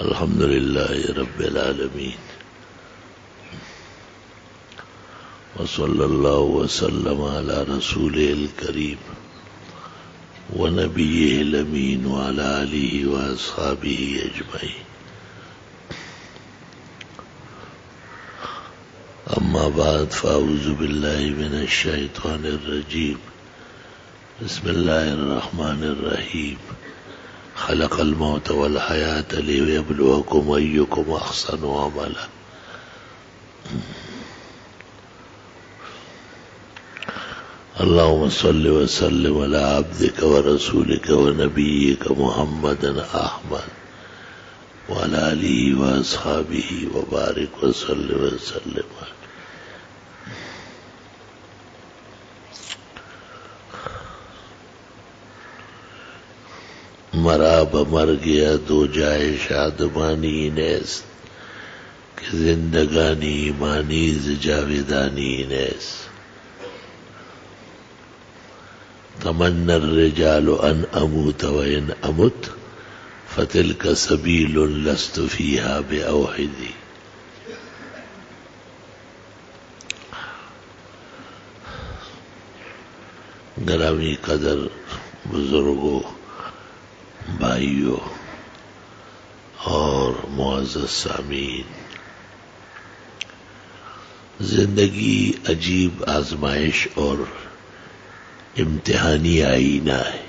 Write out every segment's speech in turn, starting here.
الحمد لله رب العالمين وصلى الله وسلم على رسوله الكريم ونبيه الأمين وعلى آله وأصحابه أجمعين. أما بعد فأعوذ بالله من الشيطان الرجيم. بسم الله الرحمن الرحيم. خلق الموت والحياة ليبلوكم أيكم أحسن عملا. اللهم صل وسلم على عبدك ورسولك ونبيك محمد أحمد وعلى آله وأصحابه وبارك وسلم. مرا مر گیا دو جائے شادمانی نیست کہ زندگانی ایمانی ز جاویدانی نیست. تمنى الرجال أن أموت وإن أمت فتلك سبيل لست فيها بأوحدي. گرامی قدر بزرگوں، بھائیوں اور معزز سامعین، زندگی عجیب آزمائش اور امتحانی آئینہ ہے.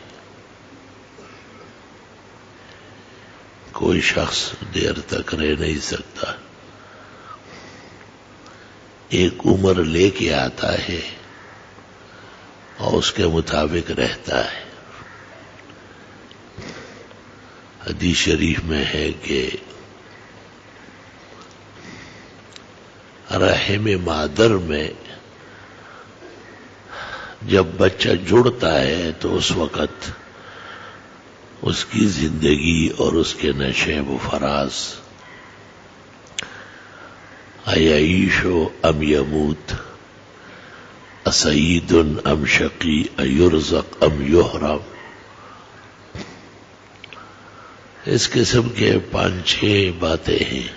کوئی شخص دیر تک رہ نہیں سکتا. ایک عمر لے کے آتا ہے اور اس کے مطابق رہتا ہے. حدیث شریف میں ہے کہ رحم مادر میں جب بچہ جڑتا ہے تو اس وقت اس کی زندگی اور اس کے نشے و فراز ایعیش ام یموت، اسعید ام شقی، ایرزق ام یحرم، اس قسم کے 5-6 باتیں ہیں.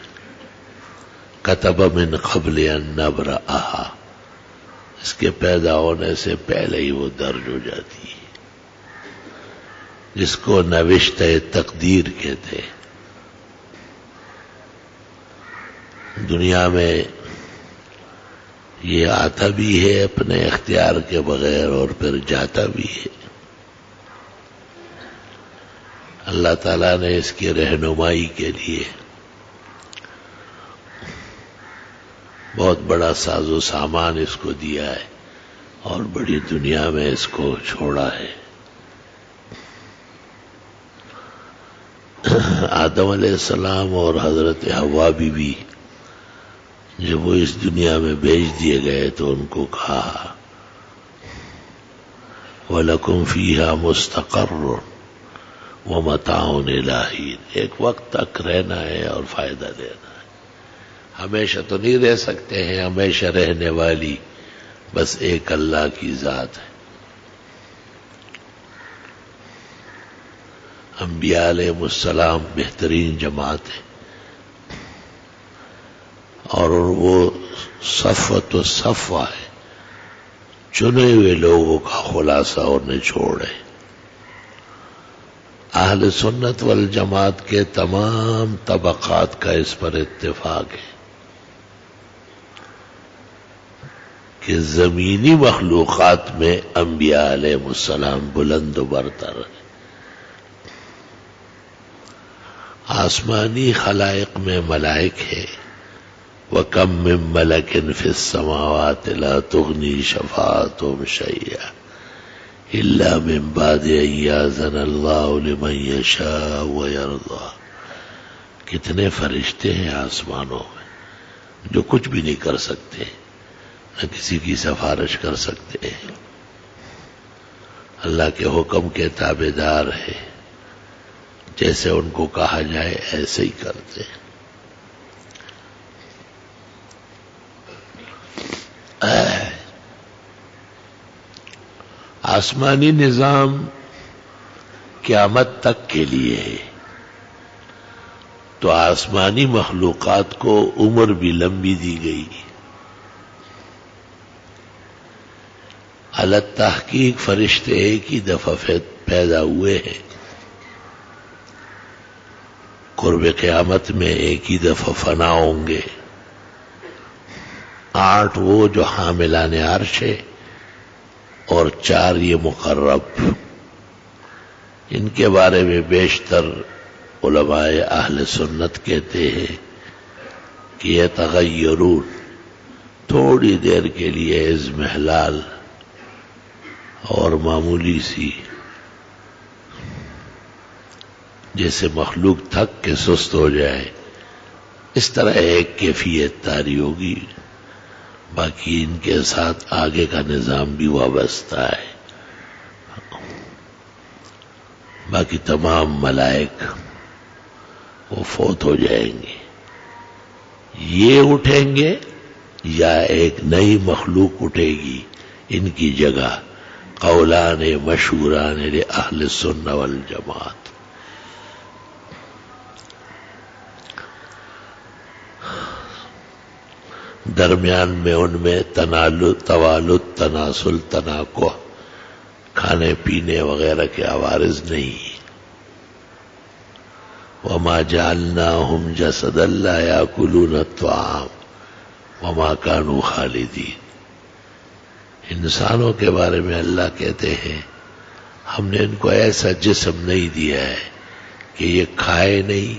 کتب من قبل ان نبرأہا، اس کے پیدا ہونے سے پہلے ہی وہ درج ہو جاتی ہے، جس کو نوشتہ تقدیر کہتے ہیں. دنیا میں یہ آتا بھی ہے اپنے اختیار کے بغیر اور پھر جاتا بھی ہے. اللہ تعالیٰ نے اس کی رہنمائی کے لیے بہت بڑا ساز و سامان اس کو دیا ہے اور بڑی دنیا میں اس کو چھوڑا ہے. آدم علیہ السلام اور حضرت حوا بی بی جب وہ اس دنیا میں بھیج دیے گئے تو ان کو کہا وَلَكُمْ فِيهَا مُسْتَقَرٌّ وَمَتَاعٌ إِلَىٰ حِينٍ، ایک وقت تک رہنا ہے اور فائدہ لینا ہے. ہمیشہ تو نہیں رہ سکتے ہیں، ہمیشہ رہنے والی بس ایک اللہ کی ذات ہے. انبیاء علیہ السلام بہترین جماعت ہے اور وہ صفوۃ الصفوہ ہے، چنے ہوئے لوگوں کا خلاصہ اور نچوڑ ہے. اہل سنت والجماعت کے تمام طبقات کا اس پر اتفاق ہے کہ زمینی مخلوقات میں انبیاء علیہ السلام بلند و برتر ہیں. آسمانی خلائق میں ملائک ہے. وَكَم مِّن مَّلَكٍ فِي السَّمَاوَاتِ لَا تُغْنِي شَفَاعَتُهُمْ شَيْئًا إِلَّا مِن بَعْدِ أَن يَأْذَنَ اللَّهُ لِمَن يَشَاءُ وَيَرْضَىٰ. کتنے فرشتے ہیں آسمانوں میں جو کچھ بھی نہیں کر سکتے، نہ کسی کی سفارش کر سکتے ہیں، اللہ کے حکم کے تابع دار ہے. جیسے ان کو کہا جائے ایسے ہی کرتے ہیں. آسمانی نظام قیامت تک کے لیے ہے. تو آسمانی مخلوقات کو عمر بھی لمبی دی گئی. علی تحقیق فرشتے ایک ہی دفعہ پیدا ہوئے ہیں، قرب قیامت میں ایک ہی دفعہ فنا ہوں گے. 8 وہ جو حاملان عرش ہے اور 4 یہ مقرب. ان کے بارے میں بیشتر علماء اہل سنت کہتے ہیں کہ یہ تغیرون، تھوڑی دیر کے لیے اضمحلال اور معمولی سی، جیسے مخلوق تھک کے سست ہو جائے، اس طرح ایک کیفیت طاری ہوگی. باقی ان کے ساتھ آگے کا نظام بھی وابستہ ہے. باقی تمام ملائک وہ فوت ہو جائیں گے. یہ اٹھیں گے یا ایک نئی مخلوق اٹھے گی ان کی جگہ. قولان مشہوران لأہل السنہ والجماعت. درمیان میں ان میں توالد، تناسل، تناکح، کھانے پینے وغیرہ کے عوارض نہیں. وما جعلناہم جسدا لا یاکلون الطعام وما کانوا خالدین. انسانوں کے بارے میں اللہ کہتے ہیں ہم نے ان کو ایسا جسم نہیں دیا ہے کہ یہ کھائے نہیں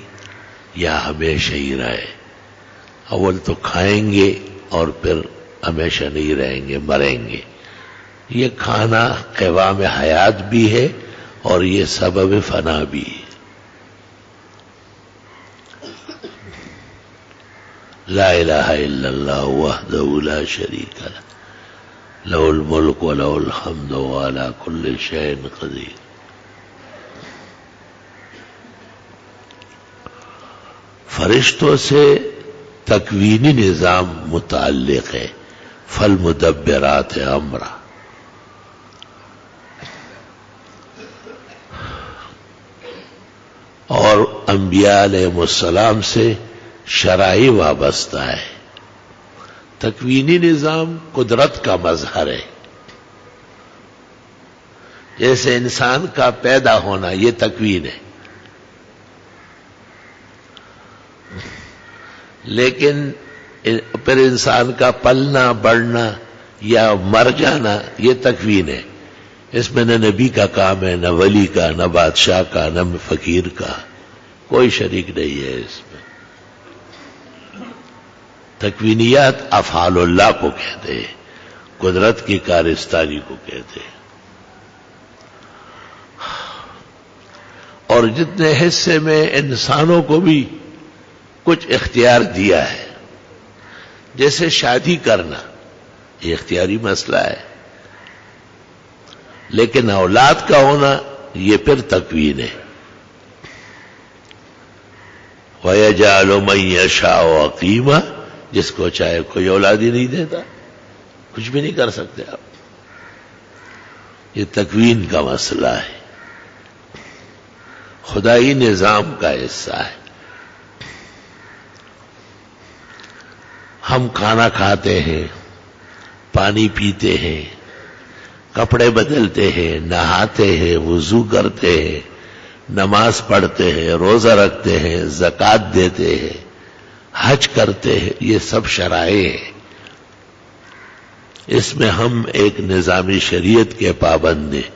یا ہمیشہ ہی رہے. اول تو کھائیں گے اور پھر ہمیشہ نہیں رہیں گے، مریں گے. یہ کھانا قوام حیات بھی ہے اور یہ سبب فنا بھی ہے. لا الہ الا اللہ وحدہ لا شریک لہ لہ الملک ولہ الحمد وعلی کل شیء قدیر. فرشتوں سے تکوینی نظام متعلق ہے. فالمدبرات امرا. اور انبیاء علیہ السلام سے شرائع وابستہ ہے. تکوینی نظام قدرت کا مظہر ہے. جیسے انسان کا پیدا ہونا یہ تکوین ہے، لیکن پھر انسان کا پلنا بڑھنا یا مر جانا یہ تکوین ہے. اس میں نہ نبی کا کام ہے، نہ ولی کا، نہ بادشاہ کا، نہ فقیر کا، کوئی شریک نہیں ہے اس میں. تکوینیات افعال اللہ کو کہتے ہیں، قدرت کی کارستانی کو کہتے ہیں. اور جتنے حصے میں انسانوں کو بھی کچھ اختیار دیا ہے، جیسے شادی کرنا یہ اختیاری مسئلہ ہے، لیکن اولاد کا ہونا یہ پھر تکوین ہے. وَيَجْعَلُ مَن يَشَاءُ عَقِيمًا. جس کو چاہے کوئی اولاد ہی نہیں دیتا، کچھ بھی نہیں کر سکتے آپ. یہ تکوین کا مسئلہ ہے، خدائی نظام کا حصہ ہے. ہم کھانا کھاتے ہیں، پانی پیتے ہیں، کپڑے بدلتے ہیں، نہاتے ہیں، وضو کرتے ہیں، نماز پڑھتے ہیں، روزہ رکھتے ہیں، زکوٰۃ دیتے ہیں، حج کرتے ہیں. یہ سب شرائع ہیں. اس میں ہم ایک نظامی شریعت کے پابند ہیں.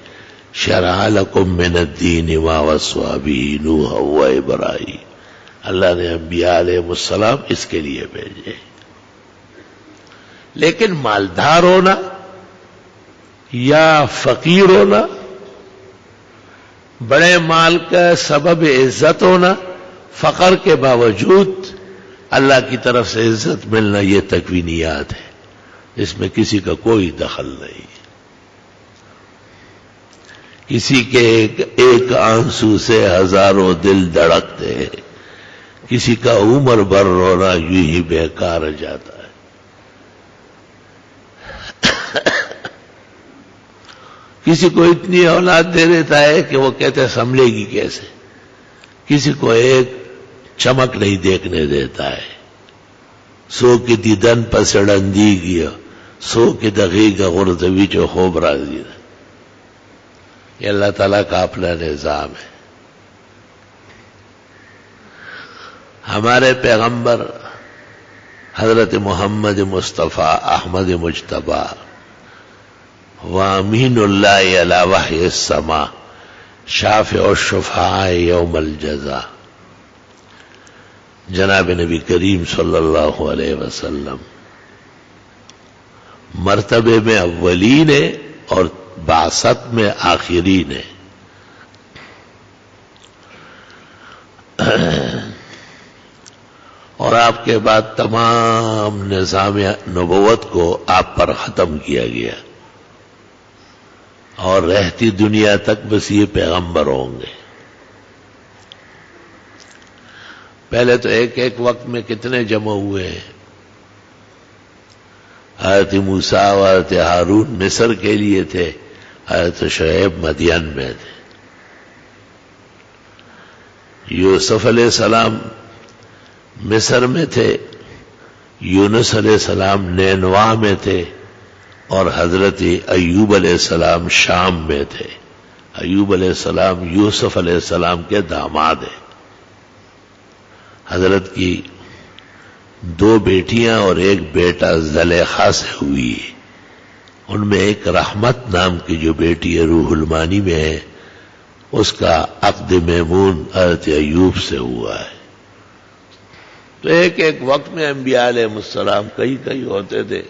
شرع لکم من الدین ما وصی بہ نوح و ابراہیم. اللہ نے انبیاء علیہ السلام اس کے لیے بھیجے. لیکن مالدار ہونا یا فقیر ہونا، بڑے مال کا سبب عزت ہونا، فقر کے باوجود اللہ کی طرف سے عزت ملنا، یہ تکوینیات ہے. اس میں کسی کا کوئی دخل نہیں. کسی کے ایک آنسو سے ہزاروں دل دھڑکتے ہیں. کسی کا عمر بھر رونا یوں ہی بیکار جاتا ہے. کسی کو اتنی اولاد دے دیتا ہے کہ وہ کہتے ہیں سنبھلے گی کیسے. کسی کو ایک چمک نہیں دیکھنے دیتا ہے. سو کی دیدن پسڑندی گیا سو کی دقیقہ غرضوی جو خوب راضی ہے. یہ اللہ تعالیٰ کا اپنا نظام ہے. ہمارے پیغمبر حضرت محمد مصطفیٰ احمد مجتبی وامین اللہ علی وحی السما شافع الشفعاء یوم الجزا جناب نبی کریم صلی اللہ علیہ وسلم مرتبے میں اولین ہے اور بعثت میں آخرین ہے. اور آپ کے بعد تمام نظام نبوت کو آپ پر ختم کیا گیا اور رہتی دنیا تک بس یہ پیغمبر ہوں گے. پہلے تو ایک ایک وقت میں کتنے جمع ہوئے ہیں. حضرت موسیٰ و حضرت ہارون مصر کے لیے تھے, حضرت شعیب مدین میں تھے. یوسف علیہ السلام مصر میں تھے, یونس علیہ السلام نینوا میں تھے, اور حضرت ایوب علیہ السلام شام میں تھے. ایوب علیہ السلام یوسف علیہ السلام کے داماد ہیں. حضرت کی 2 بیٹیاں اور 1 بیٹا زلیخا سے ہوئی. ان میں ایک رحمت نام کی جو بیٹی ہے روح المانی میں ہے, اس کا عقد میمون حضرت ایوب سے ہوا ہے. تو ایک ایک وقت میں انبیاء علیہ السلام کئی ہوتے تھے.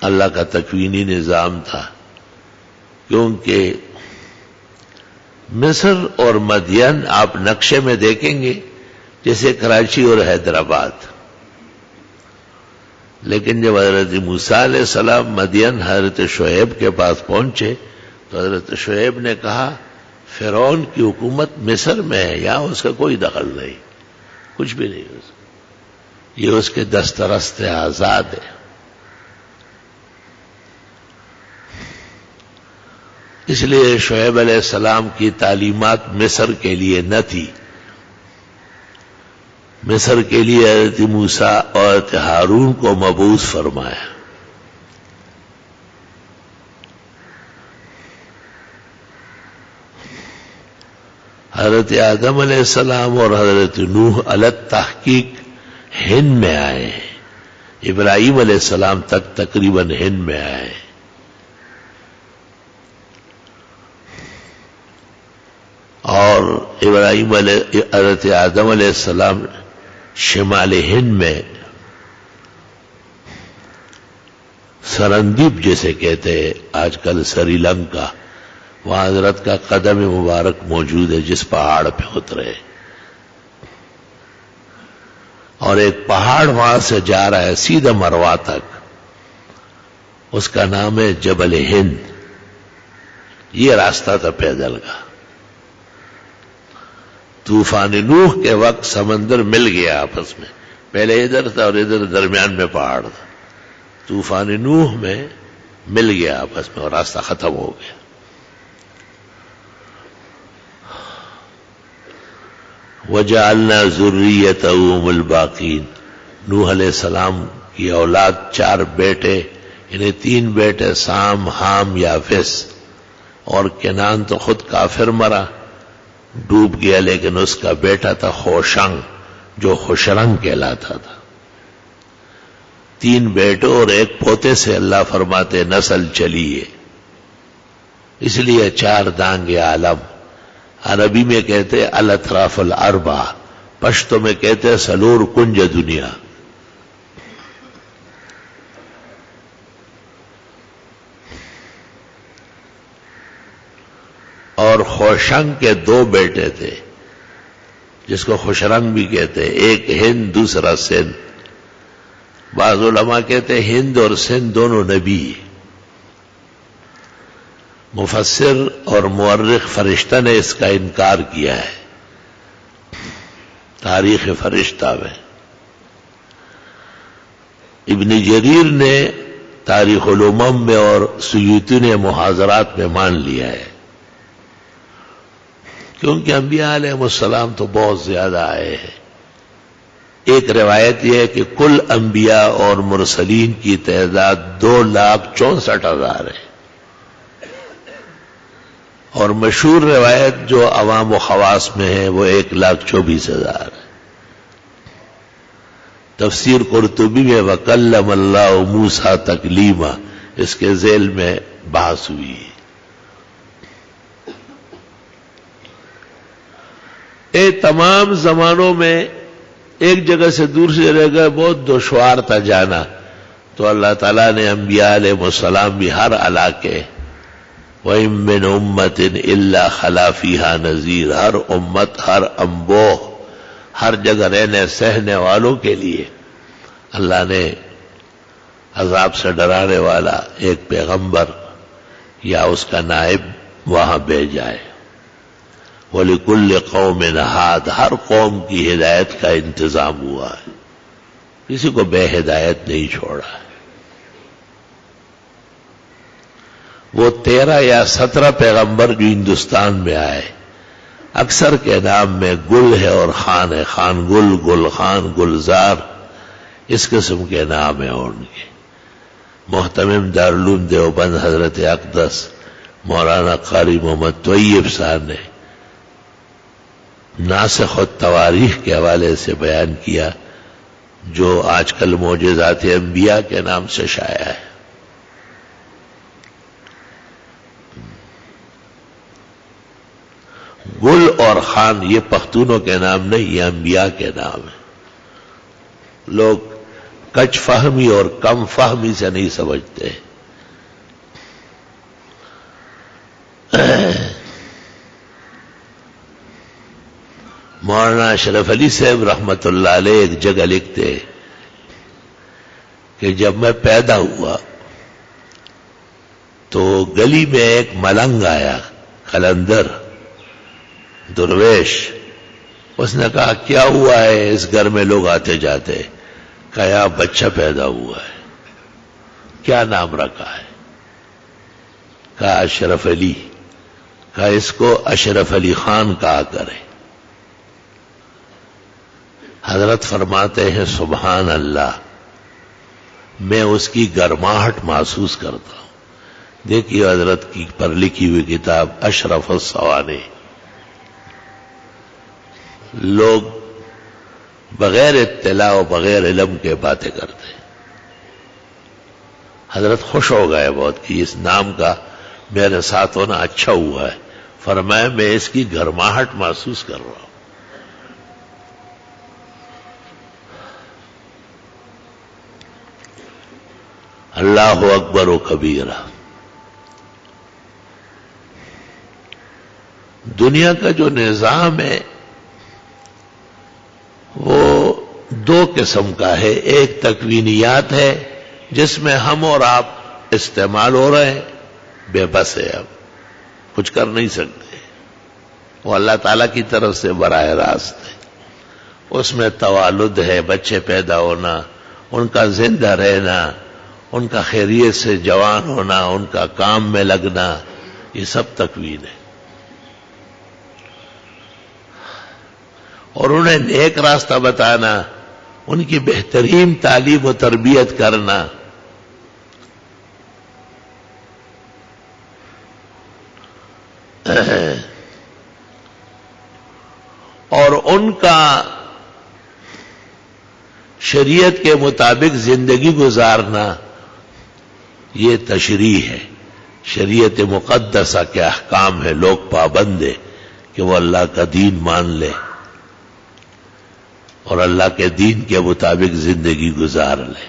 اللہ کا تکوینی نظام تھا, کیونکہ مصر اور مدین آپ نقشے میں دیکھیں گے جیسے کراچی اور حیدرآباد. لیکن جب حضرت موسیٰ علیہ السلام مدین حضرت شعیب کے پاس پہنچے تو حضرت شعیب نے کہا فرعون کی حکومت مصر میں ہے, یہاں اس کا کوئی دخل نہیں, کچھ بھی نہیں. یہ اس کے دسترست آزاد ہے. اس لیے شعیب علیہ السلام کی تعلیمات مصر کے لیے نہ تھی. مصر کے لیے حضرت موسیٰ اور حضرت ہارون کو مبعوث فرمایا. حضرت آدم علیہ السلام اور حضرت نوح علی تحقیق ہند میں آئے ہیں. ابراہیم علیہ السلام تک تقریباً ہند میں آئے. اور ابراہیم علیہ حضرت آدم علیہ السلام شمال ہند میں سرندیپ جیسے کہتے ہیں آج کل سری لنکا, وہاں حضرت کا قدم مبارک موجود ہے جس پہاڑ پہ اترے. اور ایک پہاڑ وہاں سے جا رہا ہے سیدھا مروا تک, اس کا نام ہے جبل ہند. یہ راستہ تھا پیدل کا. طوفان نوح کے وقت سمندر مل گیا آپس میں, پہلے ادھر تھا اور ادھر درمیان میں پہاڑ تھا. طوفان نوح میں مل گیا آپس میں اور راستہ ختم ہو گیا. وَجَعَلْنَا ذُرِّيَّتَهُ هُمُ الْبَاقِينَ. نوح علیہ السلام کی اولاد 4 بیٹے, انہیں 3 بیٹے سام, حام, یافس, اور کنان تو خود کافر مرا, ڈوب گیا, لیکن اس کا بیٹا تھا خوشنگ جو خوشرنگ کہلاتا تھا. 3 بیٹوں اور 1 پوتے سے اللہ فرماتے نسل چلی ہے. اس لیے 4 دانگ عالم. عربی میں کہتے الاطراف الاربع, پشتو میں کہتے سلور کنج دنیا. اور خوشنگ کے 2 بیٹے تھے جس کو خوشرنگ بھی کہتے ہیں, ایک ہند دوسرا سندھ. بعض علماء کہتے ہیں ہند اور سندھ دونوں نبی. مفسر اور مورخ فرشتہ نے اس کا انکار کیا ہے تاریخ فرشتہ میں. ابن جریر نے تاریخ الامم میں اور سیوطی نے محاضرات میں مان لیا ہے. کیونکہ انبیاء علیہ السلام تو بہت زیادہ آئے ہیں. ایک روایت یہ ہے کہ کل انبیاء اور مرسلین کی تعداد 2,64,000 ہے، اور مشہور روایت جو عوام و خواص میں ہے وہ 1,24,000 ہے. تفسیر قرطبی میں وَكَلَّمَ اللَّهُ مُوسَىٰ تَكْلِيمًا اس کے ذیل میں بحث ہوئی ہے. تمام زمانوں میں ایک جگہ سے دوسری جگہ بہت دشوار تھا جانا، تو اللہ تعالیٰ نے انبیاء علیہ السلام بھی ہر علاقے وَإِن مِّنْ أُمَّةٍ إِلَّا خَلَا فِيهَا نَذِيرٌ، ہر امت، ہر انبوہ، ہر جگہ رہنے سہنے والوں کے لیے اللہ نے عذاب سے ڈرانے والا ایک پیغمبر یا اس کا نائب وہاں بھیجا ہے. وَلِكُلِّ قَوْمٍ هَادٍ، ہر قوم کی ہدایت کا انتظام ہوا ہے، کسی کو بے ہدایت نہیں چھوڑا ہے. وہ 13 یا 17 پیغمبر جو ہندوستان میں آئے، اکثر کے نام میں گل ہے اور خان ہے، خان گل، گل خان، گلزار، اس قسم کے نام ہیں ان کے. محتمم دارالعلوم دیوبند حضرت اقدس مولانا قاری محمد طیب صاحب نے ناسخ التواریخ کے حوالے سے بیان کیا، جو آج کل معجزات انبیاء کے نام سے شائع ہے. گل اور خان یہ پختونوں کے نام نہیں، یہ انبیاء کے نام ہیں. لوگ کچ فہمی اور کم فہمی سے نہیں سمجھتے. مولانا اشرف علی صاحب رحمت اللہ علیہ ایک جگہ لکھتے کہ جب میں پیدا ہوا تو گلی میں ایک ملنگ آیا، قلندر درویش. اس نے کہا کیا ہوا ہے اس گھر میں لوگ آتے جاتے؟ کہا بچہ پیدا ہوا ہے. کیا نام رکھا ہے؟ کہا اشرف علی. کہا اس کو اشرف علی خان کہا کرے. حضرت فرماتے ہیں سبحان اللہ، میں اس کی گرماہٹ محسوس کرتا ہوں. دیکھیے حضرت کی پر لکھی ہوئی کتاب اشرف السوانح. لوگ بغیر اطلاع و بغیر علم کے باتیں کرتے. حضرت خوش ہو گئے بہت کہ اس نام کا میرے ساتھ ہونا اچھا ہوا ہے. فرمایا میں اس کی گرماہٹ محسوس کر رہا ہوں. اللہ اکبر و کبیرہ. دنیا کا جو نظام ہے وہ 2 قسم کا ہے. ایک تکوینیات ہے جس میں ہم اور آپ استعمال ہو رہے ہیں، بے بس ہے، اب کچھ کر نہیں سکتے. وہ اللہ تعالیٰ کی طرف سے براہ راست ہے. اس میں توالد ہے، بچے پیدا ہونا، ان کا زندہ رہنا، ان کا خیریت سے جوان ہونا، ان کا کام میں لگنا، یہ سب تکوین ہے. اور انہیں نیک راستہ بتانا، ان کی بہترین تعلیم و تربیت کرنا. اور ان کا شریعت کے مطابق زندگی گزارنا، یہ تشریح ہے. شریعت مقدسہ کے احکام ہے، لوگ پابند ہیں کہ وہ اللہ کا دین مان لے اور اللہ کے دین کے مطابق زندگی گزار لے.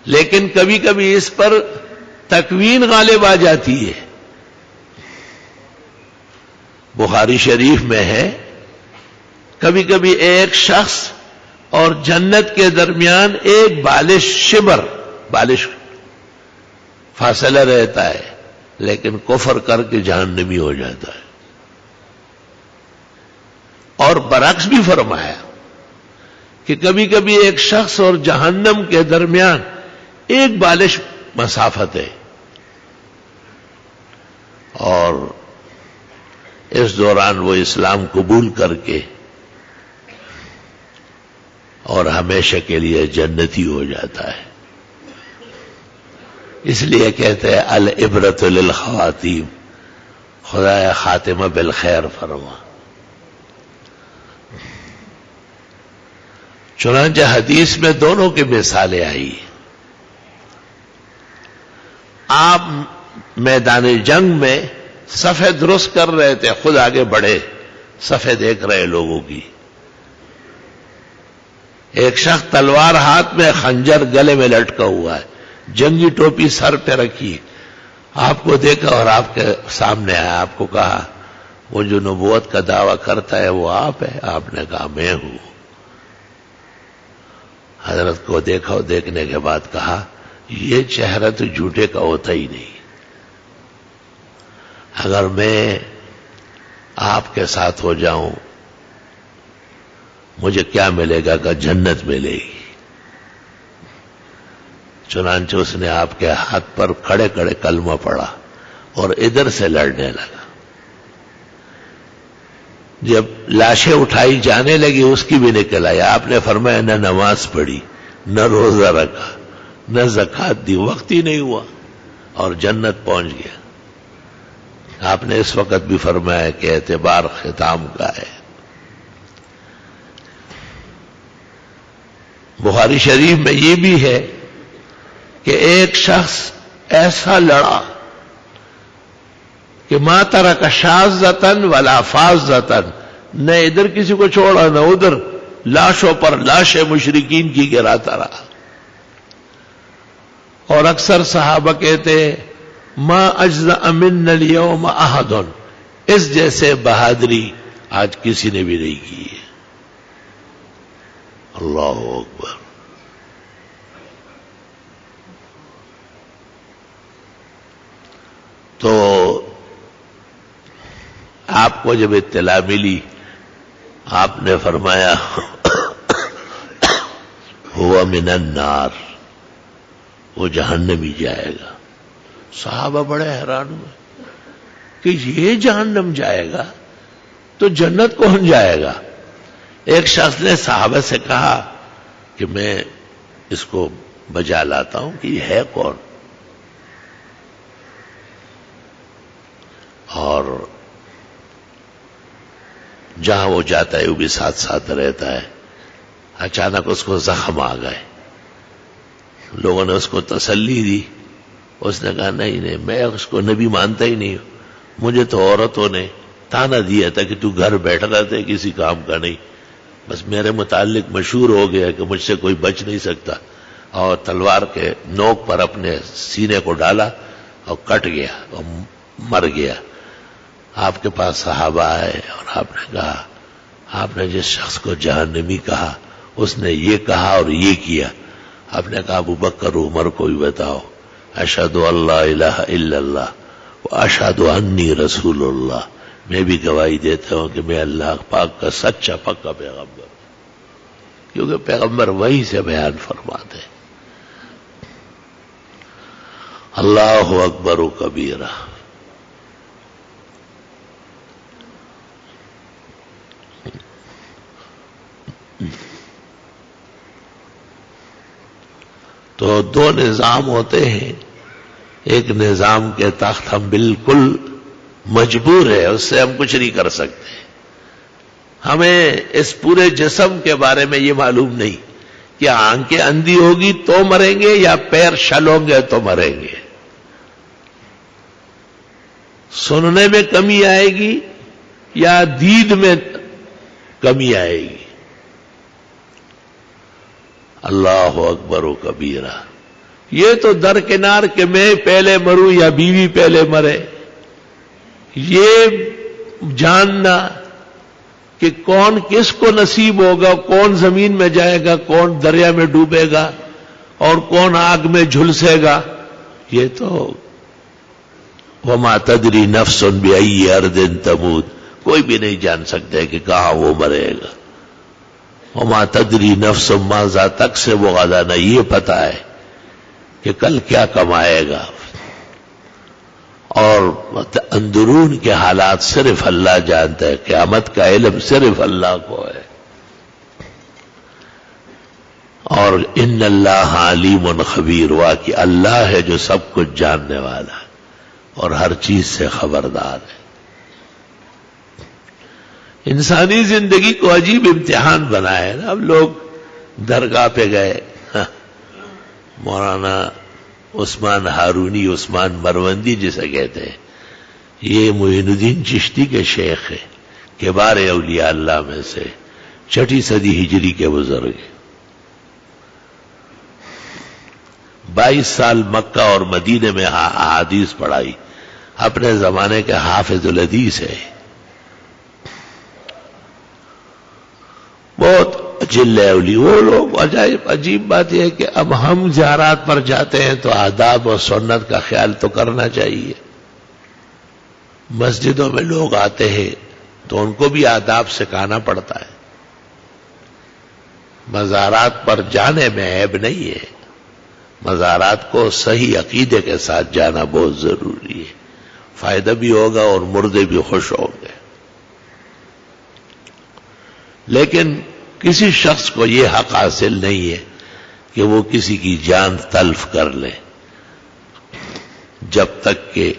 لیکن کبھی کبھی اس پر تکوین غالب آ جاتی ہے. بخاری شریف میں ہے کبھی کبھی ایک شخص اور جنت کے درمیان ایک بالش فاصلہ رہتا ہے، لیکن کفر کر کے جہنمی ہو جاتا ہے. اور برعکس بھی فرمایا کہ کبھی کبھی ایک شخص اور جہنم کے درمیان ایک بالش مسافت ہے، اور اس دوران وہ اسلام قبول کر کے اور ہمیشہ کے لیے جنتی ہو جاتا ہے. اس لیے کہتے ہیں العبرۃ للخواتیم، خدایا خاتمہ بالخیر فرما. چنانچہ حدیث میں دونوں کی مثالیں آئی. آپ میدان جنگ میں صفیں درست کر رہے تھے، خود آگے بڑھے، صفیں دیکھ رہے لوگوں کی. ایک شخص تلوار ہاتھ میں، خنجر گلے میں لٹکا ہوا ہے، جنگی ٹوپی سر پہ رکھی. آپ کو دیکھا اور آپ کے سامنے آیا، آپ کو کہا وہ جو نبوت کا دعویٰ کرتا ہے وہ آپ ہے؟ آپ نے کہا میں ہوں. حضرت کو دیکھا اور دیکھنے کے بعد کہا یہ چہرہ تو جھوٹے کا ہوتا ہی نہیں. اگر میں آپ کے ساتھ ہو جاؤں مجھے کیا ملے گا؟ کہ جنت ملے گی. چنانچہ اس نے آپ کے ہاتھ پر کھڑے کھڑے کلمہ پڑھا اور ادھر سے لڑنے لگا. جب لاشیں اٹھائی جانے لگی اس کی بھی نکل آئی. آپ نے فرمایا نہ نماز پڑھی، نہ روزہ رکھا، نہ زکوٰۃ دی، وقت ہی نہیں ہوا اور جنت پہنچ گیا. آپ نے اس وقت بھی فرمایا کہ اعتبار ختام کا ہے. بخاری شریف میں یہ بھی ہے کہ ایک شخص ایسا لڑا کہ ما ترک شاذۃ ولا فاذۃ، نہ ادھر کسی کو چھوڑا نہ ادھر، لاشوں پر لاشیں مشرکین کی گراتا رہا. اور اکثر صحابہ کہتے ما اجزأ منا اليوم احد، اس جیسے بہادری آج کسی نے بھی نہیں کی ہے. اللہ اکبر. تو آپ کو جب اطلاع ملی آپ نے فرمایا ہوا من النار، وہ جہنم ہی جائے گا. صحابہ بڑے حیران ہوئے کہ یہ جہنم جائے گا تو جنت کون جائے گا؟ ایک شخص نے صحابہ سے کہا کہ میں اس کو بجا لاتا ہوں کہ یہ ہے کون. اور جہاں وہ جاتا ہے وہ بھی ساتھ ساتھ رہتا ہے. اچانک اس کو زخم آ گئے. لوگوں نے اس کو تسلی دی. اس نے کہا نہیں میں اس کو نبی مانتا ہی نہیں ہوں. مجھے تو عورتوں نے تانا دیا تھا کہ تو گھر بیٹھ رہتا ہے کسی کام کا نہیں. بس میرے متعلق مشہور ہو گیا کہ مجھ سے کوئی بچ نہیں سکتا. اور تلوار کے نوک پر اپنے سینے کو ڈالا اور کٹ گیا اور مر گیا. آپ کے پاس صحابہ آئے اور آپ نے کہا آپ نے جس شخص کو جہنمی کہا اس نے یہ کہا اور یہ کیا. آپ نے کہا ابو بکر عمر کو بھی بتاؤ اشہد ان لا الہ الا اللہ واشہد انی رسول اللہ، میں بھی گواہی دیتا ہوں کہ میں اللہ پاک کا سچا پکا پیغمبر ہوں. کیونکہ پیغمبر وہی سے بیان فرماتے ہیں. اللہ اکبر و کبیرہ. تو دو نظام ہوتے ہیں. ایک نظام کے تحت ہم بالکل مجبور ہے، اس سے ہم کچھ نہیں کر سکتے. ہمیں اس پورے جسم کے بارے میں یہ معلوم نہیں کہ آنکھیں اندھی ہوگی تو مریں گے یا پیر شل ہوں گے تو مریں گے. سننے میں کمی آئے گی یا دید میں کمی آئے گی. اللہ اکبر و کبیرہ. یہ تو درکنار کہ میں پہلے مروں یا بیوی پہلے مرے. یہ جاننا کہ کون کس کو نصیب ہوگا، کون زمین میں جائے گا، کون دریا میں ڈوبے گا اور کون آگ میں جھلسے گا، یہ تو وما تدری نفس بأی ارض تموت، کوئی بھی نہیں جان سکتے کہ کہاں وہ مرے گا. وما تدری نفس ماذا تکسب غدا، نہ یہ پتہ ہے کہ کل کیا کمائے گا. اور اندرون کے حالات صرف اللہ جانتا ہے، قیامت کا علم صرف اللہ کو ہے. اور ان اللہ علیم خبیر، واقعی اللہ ہے جو سب کچھ جاننے والا ہے اور ہر چیز سے خبردار ہے. انسانی زندگی کو عجیب امتحان بنایا نا. اب لوگ درگاہ پہ گئے، مولانا عثمان ہارونی، عثمان مروندی جسے کہتے ہیں، یہ معین الدین چشتی کے شیخ ہیں، کبار اولیاء اللہ میں سے، 6 صدی ہجری کے بزرگ ہیں. 22 سال مکہ اور مدینے میں احادیث پڑھائی، اپنے زمانے کے حافظ الحدیث ہے. بہت اجل اولی. وہ لوگ عجیب بات یہ ہے کہ اب ہم زیارات پر جاتے ہیں تو آداب اور سنت کا خیال تو کرنا چاہیے. مسجدوں میں لوگ آتے ہیں تو ان کو بھی آداب سکھانا پڑتا ہے. مزارات پر جانے میں عیب نہیں ہے، مزارات کو صحیح عقیدے کے ساتھ جانا بہت ضروری ہے، فائدہ بھی ہوگا اور مردے بھی خوش ہوں گے. لیکن کسی شخص کو یہ حق حاصل نہیں ہے کہ وہ کسی کی جان تلف کر لے جب تک کہ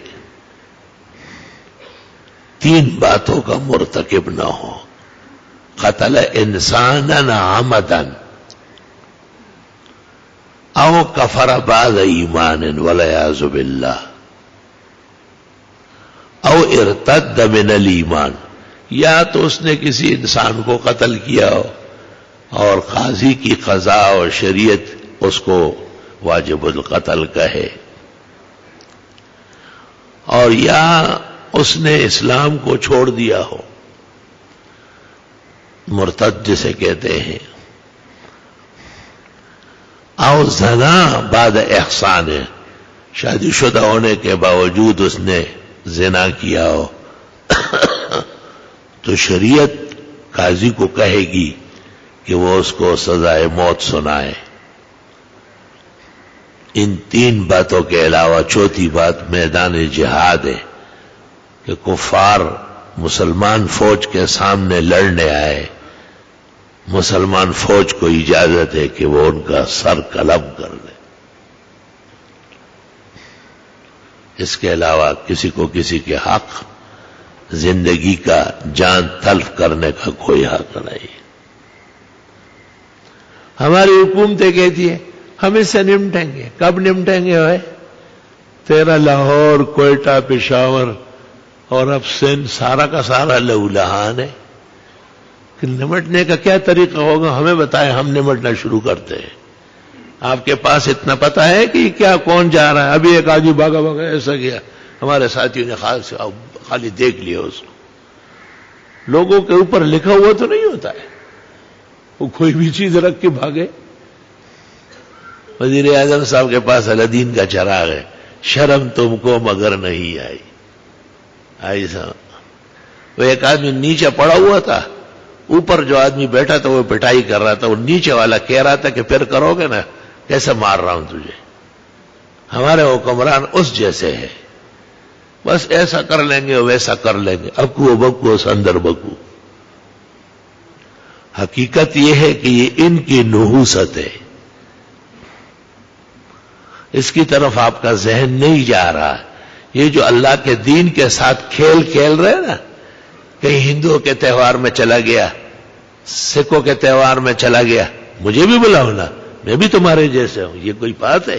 3 باتوں کا مرتکب نہ ہو. قتل انسانا عمدا او کفر بعد ایمان والعیاذ باللہ او ارتد من الایمان، یا تو اس نے کسی انسان کو قتل کیا ہو اور قاضی کی قضا اور شریعت اس کو واجب القتل کہے، اور یا اس نے اسلام کو چھوڑ دیا ہو، مرتد جسے کہتے ہیں، او زنا بعد احسان، شادی شدہ ہونے کے باوجود اس نے زنا کیا ہو تو شریعت قاضی کو کہے گی کہ وہ اس کو سزائے موت سنائے. ان 3 باتوں کے علاوہ 4تھی بات میدان جہاد ہے کہ کفار مسلمان فوج کے سامنے لڑنے آئے، مسلمان فوج کو اجازت ہے کہ وہ ان کا سر قلم کر لے. اس کے علاوہ کسی کو کسی کے حق زندگی کا جان تلف کرنے کا کوئی حق نہیں. ہماری حکومتیں کہتی ہیں ہم اس سے نمٹیں گے. کب نمٹیں گے ہوئے؟ تیرا لاہور، کوئٹہ، پشاور اور اب سندھ سارا کا سارا لہولہان ہے. کہ نمٹنے کا کیا طریقہ ہوگا ہمیں بتائیں، ہم نمٹنا شروع کرتے ہیں. آپ کے پاس اتنا پتا ہے کہ کیا کون جا رہا ہے؟ ابھی ایک آدمی بھاگا ایسا کیا، ہمارے ساتھیوں نے خالی دیکھ لیا اس کو. لوگوں کے اوپر لکھا ہوا تو نہیں ہوتا ہے، وہ کوئی بھی چیز رکھ کے بھاگے. وزیر اعظم صاحب کے پاس الدین کا چراغ ہے، شرم تم کو مگر نہیں آئی صاحب. وہ ایک آدمی نیچے پڑا ہوا تھا، اوپر جو آدمی بیٹھا تھا وہ پٹائی کر رہا تھا. وہ نیچے والا کہہ رہا تھا کہ پھر کرو گے نا، کیسے مار رہا ہوں تجھے. ہمارے حکمران اس جیسے ہے، بس ایسا کر لیں گے ویسا کر لیں گے، اکو بکو سندر بکو. حقیقت یہ ہے کہ یہ ان کی نحوست ہے، اس کی طرف آپ کا ذہن نہیں جا رہا. یہ جو اللہ کے دین کے ساتھ کھیل رہے نا، کہیں ہندوؤں کے تہوار میں چلا گیا، سکھوں کے تہوار میں چلا گیا، مجھے بھی بلاؤ نا، میں بھی تمہارے جیسے ہوں. یہ کوئی بات ہے؟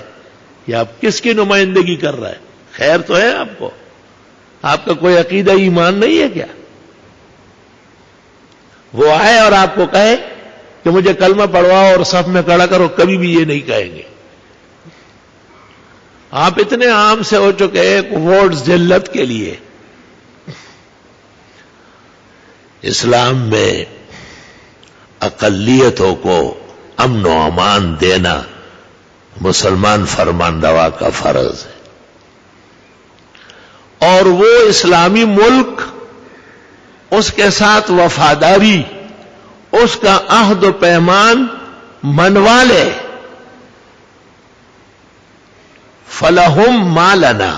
یہ آپ کس کی نمائندگی کر رہا ہے؟ خیر تو ہے آپ کو؟ آپ کا کوئی عقیدہ ایمان نہیں ہے کیا؟ وہ آئے اور آپ کو کہے کہ مجھے کلمہ پڑھواؤ اور صف میں کھڑا کرو، کبھی بھی یہ نہیں کہیں گے. آپ اتنے عام سے ہو چکے ایک ووٹ ذلت کے لیے. اسلام میں اقلیتوں کو امن و امان دینا مسلمان فرمانروا کا فرض ہے، اور وہ اسلامی ملک اس کے ساتھ وفاداری، اس کا عہد و پیمان منوا لے. فلہم ما لنا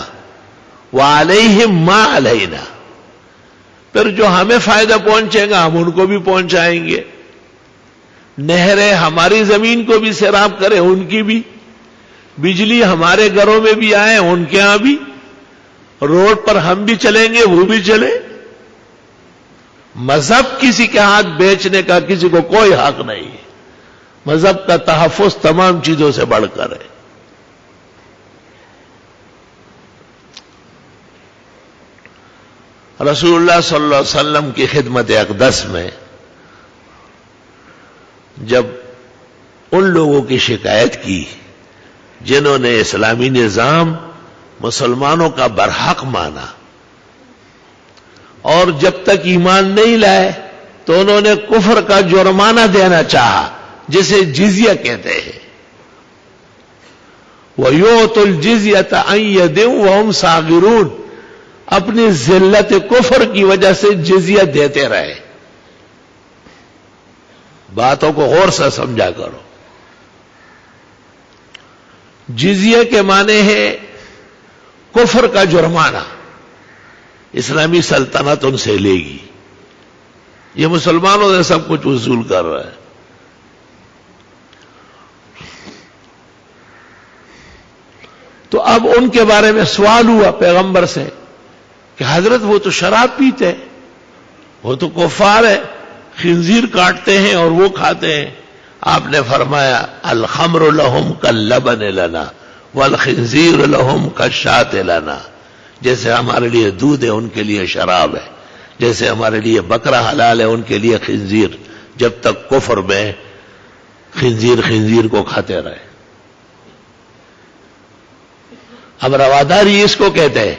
وعلیہم ما علینا، پھر جو ہمیں فائدہ پہنچے گا ہم ان کو بھی پہنچائیں گے. نہریں ہماری زمین کو بھی سیراب کریں ان کی بھی، بجلی ہمارے گھروں میں بھی آئے ان کے ہاں بھی، روڈ پر ہم بھی چلیں گے وہ بھی چلیں. مذہب کسی کے ہاتھ بیچنے کا کسی کو کوئی حق نہیں ہے. مذہب کا تحفظ تمام چیزوں سے بڑھ کر ہے. رسول اللہ صلی اللہ علیہ وسلم کی خدمت اقدس میں جب ان لوگوں کی شکایت کی جنہوں نے اسلامی نظام مسلمانوں کا برحق مانا اور جب تک ایمان نہیں لائے تو انہوں نے کفر کا جرمانہ دینا چاہا جسے جزیہ کہتے ہیں. وَيُعْطُوا الْجِزْيَةَ عَنْ يَدٍ وَهُمْ صَاغِرُونَ، اپنی ذلت کفر کی وجہ سے جزیہ دیتے رہے. باتوں کو غور سے سمجھا کرو. جزیہ کے معنی ہے کفر کا جرمانہ. اسلامی سلطنت ان سے لے گی، یہ مسلمانوں سے سب کچھ وصول کر رہا ہے. تو اب ان کے بارے میں سوال ہوا پیغمبر سے کہ حضرت وہ تو شراب پیتے ہیں، وہ تو کفار ہے، خنزیر کاٹتے ہیں اور وہ کھاتے ہیں. آپ نے فرمایا الخمر لہم کاللبن لنا والخنزیر لہم کالشاۃ لنا. جیسے ہمارے لیے دودھ ہے ان کے لیے شراب ہے، جیسے ہمارے لیے بکرا حلال ہے ان کے لیے خنزیر، جب تک کفر میں خنزیر کو کھاتے رہے. اب رواداری اس کو کہتے ہیں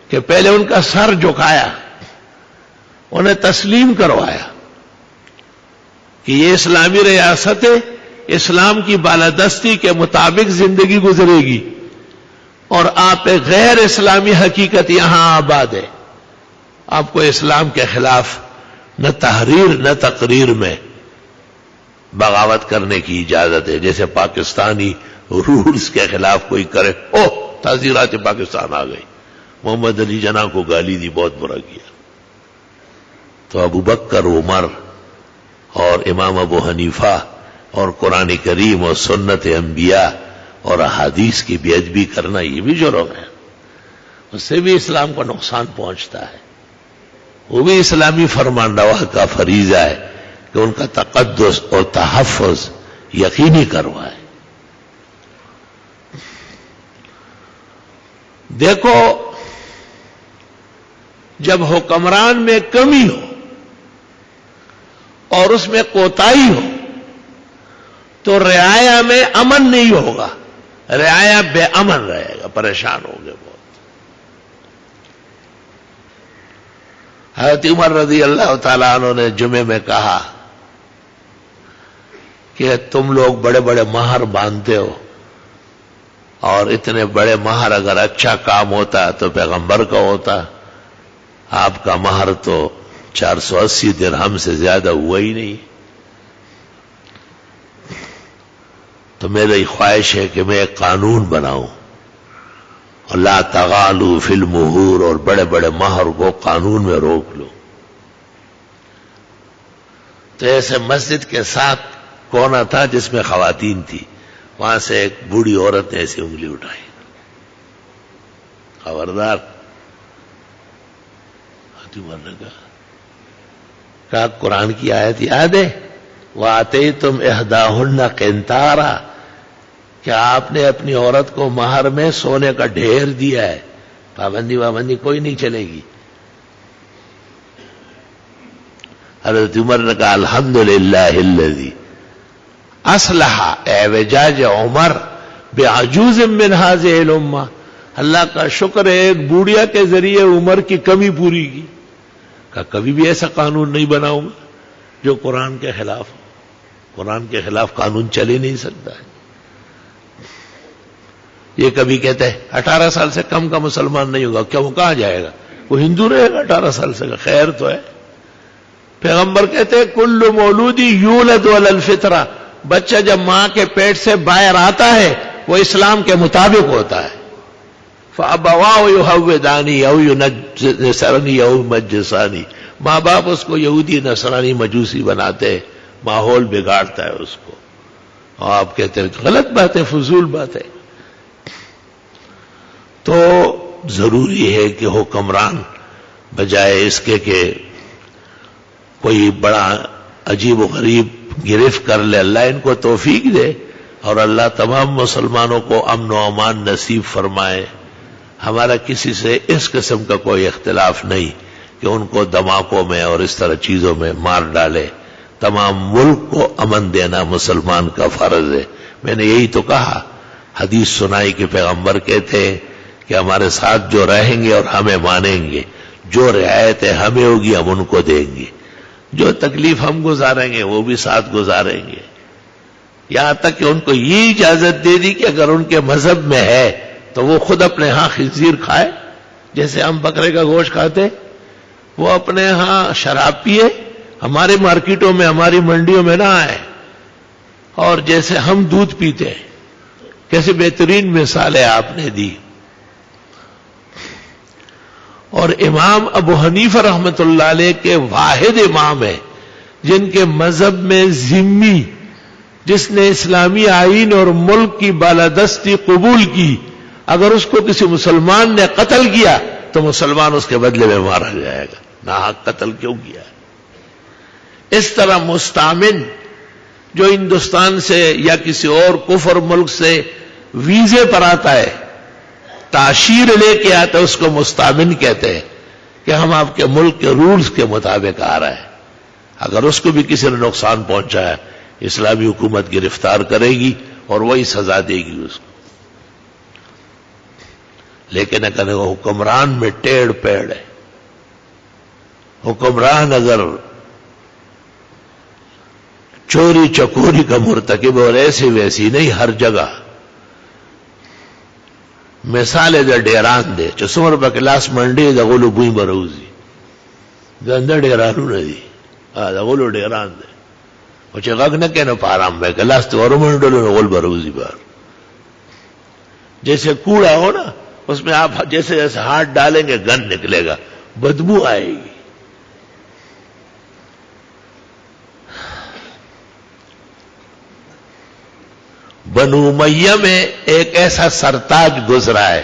کہ پہلے ان کا سر جھکایا، انہیں تسلیم کروایا کہ یہ اسلامی ریاست ہے، اسلام کی بالادستی کے مطابق زندگی گزرے گی اور آپ ایک غیر اسلامی حقیقت یہاں آباد ہے. آپ کو اسلام کے خلاف نہ تحریر نہ تقریر میں بغاوت کرنے کی اجازت ہے. جیسے پاکستانی رولز کے خلاف کوئی کرے، تعزیرات پاکستان آ گئی، محمد علی جناح کو گالی دی، بہت برا کیا. تو ابو بکر، عمر اور امام ابو حنیفہ اور قرآن کریم اور سنت انبیاء اور احادیث کی بے ادبی کرنا یہ بھی جرم ہے. اس سے بھی اسلام کو نقصان پہنچتا ہے. وہ بھی اسلامی فرمانروا کا فریضہ ہے کہ ان کا تقدس اور تحفظ یقینی کروائے. دیکھو، جب حکمران میں کمی ہو اور اس میں کوتاہی ہو تو رعایا میں امن نہیں ہوگا، رعایا بے امن رہے گا، پریشان ہوگے بہت. حضرت عمر رضی اللہ تعالیٰ عنہ نے جمعے میں کہا کہ تم لوگ بڑے بڑے مہر باندھتے ہو، اور اتنے بڑے مہر اگر اچھا کام ہوتا تو پیغمبر کا ہوتا. آپ کا مہر تو 480 درہم سے زیادہ ہوا ہی نہیں. تو میری خواہش ہے کہ میں ایک قانون بناؤں، لا تغالوا فی المہور، اور بڑے بڑے مہر کو قانون میں روک لو. تو ایسے مسجد کے ساتھ کونا تھا جس میں خواتین تھی، وہاں سے ایک بوڑھی عورت نے ایسی انگلی اٹھائی، خبردار. نے کہا قرآن کی آیت یاد ہے، وَآتَيْتُمْ إِحْدَاهُنَّ قِنْطَارًا، کہ آپ نے اپنی عورت کو مہر میں سونے کا ڈھیر دیا ہے، پابندی کوئی نہیں چلے گی. حضرت عمر نے کہا الحمدللہ الذی اصلح اعوجاج عمر بعجوز من هذه الامہ. اللہ کا شکر ہے ایک بوڑھیا کے ذریعے عمر کی کمی پوری کی. کہ کبھی بھی ایسا قانون نہیں بناؤں گا جو قرآن کے خلاف ہو. قرآن کے خلاف قانون چل ہی نہیں سکتا ہے. یہ کبھی کہتے ہیں 18 سال سے کم کا مسلمان نہیں ہوگا، کیا وہ کہاں جائے گا؟ وہ ہندو رہے گا 18 سال سے، خیر تو ہے. پیغمبر کہتے ہیں کل مولودی یولد علی الفطرہ، بچہ جب ماں کے پیٹ سے باہر آتا ہے وہ اسلام کے مطابق ہوتا ہے. فَأَبَوَاهُ يُهَوِّدَانِهِ أَوْ يُنَصِّرَانِهِ أَوْ يُمَجِّسَانِهِ، ماں باپ اس کو یہودی نصرانی مجوسی بناتے ہیں، ماحول بگاڑتا ہے اس کو، اور آپ کہتے ہیں غلط بات ہے، فضول بات ہے۔ تو ضروری ہے کہ حکمران بجائے اس کے کہ کوئی بڑا عجیب و غریب گرفت کر لے، اللہ ان کو توفیق دے اور اللہ تمام مسلمانوں کو امن و امان نصیب فرمائے۔ ہمارا کسی سے اس قسم کا کوئی اختلاف نہیں کہ ان کو دھماکوں میں اور اس طرح چیزوں میں مار ڈالے۔ تمام ملک کو امن دینا مسلمان کا فرض ہے۔ میں نے یہی تو کہا، حدیث سنائی کہ پیغمبر کہتے ہیں کہ ہمارے ساتھ جو رہیں گے اور ہمیں مانیں گے، جو رعایتیں ہمیں ہوگی ہم ان کو دیں گے، جو تکلیف ہم گزاریں گے وہ بھی ساتھ گزاریں گے، یہاں تک کہ ان کو یہ اجازت دے دی کہ اگر ان کے مذہب میں ہے تو وہ خود اپنے ہاں خنزیر کھائے، جیسے ہم بکرے کا گوشت کھاتے، وہ اپنے ہاں شراب پیے، ہمارے مارکیٹوں میں ہماری منڈیوں میں نہ آئے، اور جیسے ہم دودھ پیتے ہیں۔ کیسے بہترین مثال ہے آپ نے دی۔ اور امام ابو حنیفہ رحمۃ اللہ علیہ کے واحد امام ہیں جن کے مذہب میں ذمی، جس نے اسلامی آئین اور ملک کی بالادستی قبول کی، اگر اس کو کسی مسلمان نے قتل کیا تو مسلمان اس کے بدلے میں مارا جائے گا، ناحق قتل کیوں کیا؟ اس طرح مستامن جو ہندوستان سے یا کسی اور کفر ملک سے ویزے پر آتا ہے، تاشیر لے کے آتا ہے، اس کو مستامن کہتے ہیں کہ ہم آپ کے ملک کے رولز کے مطابق آ رہے ہیں، اگر اس کو بھی کسی نے نقصان پہنچایا اسلامی حکومت گرفتار کرے گی اور وہی سزا دے گی اس کو۔ لیکن اگر حکمران میں ٹیڑھ پیڑ ہے، حکمران اگر چوری چکوری کا مرتکب اور ایسی ویسی نہیں، ہر جگہ مثال ہے، ڈیران دے چسمر بکلاس منڈی دغلو بوئی بروزی گندہ ڈیرانو ندی دغلو ڈیران دے وچے غگ نہ کہنا پارام بے کلاس تو اور منڈلو نغل بروزی بار، جیسے کوڑا ہو نا اس میں آپ جیسے جیسے ہاتھ ڈالیں گے گند نکلے گا، بدبو آئے گی۔ بنو امیہ میں ایک ایسا سرتاج گزرا ہے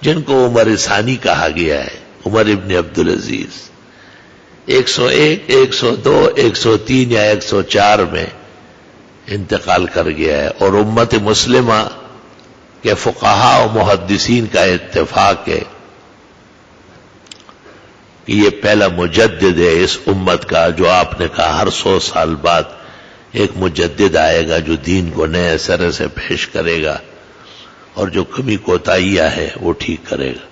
جن کو عمر ثانی کہا گیا ہے، عمر ابن عبدالعزیز، 101 102 103 یا 104 میں انتقال کر گیا ہے، اور امت مسلمہ کے فقہاء و محدثین کا اتفاق ہے کہ یہ پہلا مجدد ہے اس امت کا، جو آپ نے کہا ہر 100 سال بعد ایک مجدد آئے گا جو دین کو نئے سرے سے پیش کرے گا اور جو کمی کوتاہیاں ہے وہ ٹھیک کرے گا۔